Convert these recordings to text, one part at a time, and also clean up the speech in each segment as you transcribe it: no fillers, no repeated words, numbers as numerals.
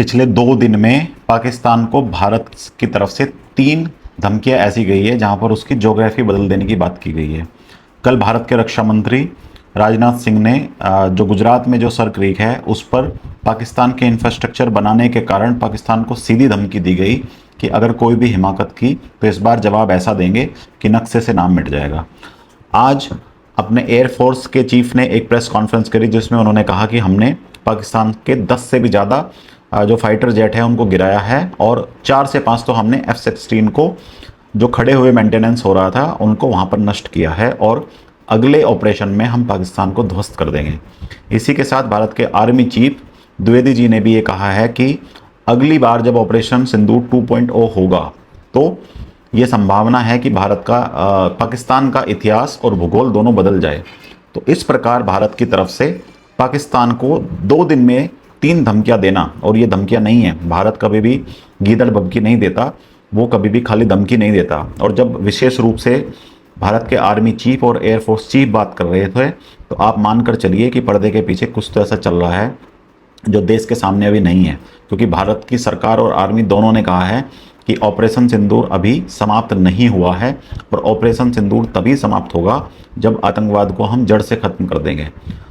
पिछले 2 दिन में पाकिस्तान को भारत की तरफ से 3 धमकियां ऐसी गई है जहां पर उसकी ज्योग्राफी बदल देने की बात की गई है। कल भारत के रक्षा मंत्री राजनाथ सिंह ने जो गुजरात में जो सर क्रीक है उस पर पाकिस्तान के इंफ्रास्ट्रक्चर बनाने के कारण पाकिस्तान को सीधी धमकी दी गई कि अगर कोई भी हिमाकत की तो इस बार जवाब ऐसा देंगे कि नक्शे से नाम मिट जाएगा। आज अपने एयरफोर्स के चीफ ने एक प्रेस कॉन्फ्रेंस करी जिसमें उन्होंने कहा कि हमने पाकिस्तान के 10 से भी ज़्यादा जो फाइटर जेट है उनको गिराया है और 4 से 5 तो हमने F-16 को जो खड़े हुए मेंटेनेंस हो रहा था उनको वहाँ पर नष्ट किया है और अगले ऑपरेशन में हम पाकिस्तान को ध्वस्त कर देंगे। इसी के साथ भारत के आर्मी चीफ द्विवेदी जी ने भी ये कहा है कि अगली बार जब ऑपरेशन सिंदूर 2.0 होगा तो ये संभावना है कि भारत का पाकिस्तान का इतिहास और भूगोल दोनों बदल जाए। तो इस प्रकार भारत की तरफ से पाकिस्तान को 2 दिन में 3 धमकियां देना, और ये धमकियां नहीं है, भारत कभी भी गीदड़ बग्गी नहीं देता, वो कभी भी खाली धमकी नहीं देता। और जब विशेष रूप से भारत के आर्मी चीफ और एयरफोर्स चीफ बात कर रहे थे तो आप मानकर चलिए कि पर्दे के पीछे कुछ तो ऐसा चल रहा है जो देश के सामने अभी नहीं है, क्योंकि भारत की सरकार और आर्मी दोनों ने कहा है कि ऑपरेशन सिंदूर अभी समाप्त नहीं हुआ है और ऑपरेशन सिंदूर तभी समाप्त होगा जब आतंकवाद को हम जड़ से ख़त्म कर देंगे।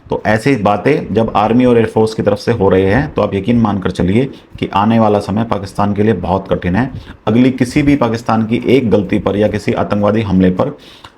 तो ऐसी बातें जब आर्मी और एयरफोर्स की तरफ से हो रहे हैं तो आप यकीन मानकर चलिए कि आने वाला समय पाकिस्तान के लिए बहुत कठिन है। अगली किसी भी पाकिस्तान की एक गलती पर या किसी आतंकवादी हमले पर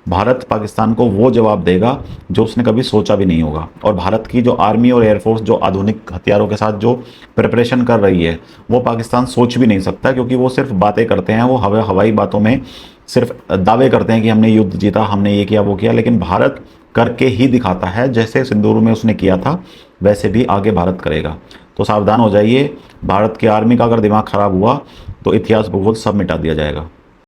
भारत पाकिस्तान को वो जवाब देगा जो उसने कभी सोचा भी नहीं होगा। और भारत की जो आर्मी और एयरफोर्स जो आधुनिक हथियारों के साथ जो प्रिपरेशन कर रही है वो पाकिस्तान सोच भी नहीं सकता, क्योंकि वो सिर्फ बातें करते हैं, वो हवाई बातों में सिर्फ दावे करते हैं कि हमने युद्ध जीता, हमने ये किया वो किया, लेकिन भारत करके ही दिखाता है। जैसे सिंदूर में उसने किया था वैसे भी आगे भारत करेगा। तो सावधान हो जाइए, भारत की आर्मी का अगर दिमाग खराब हुआ तो इतिहास भूगोल सब मिटा दिया जाएगा।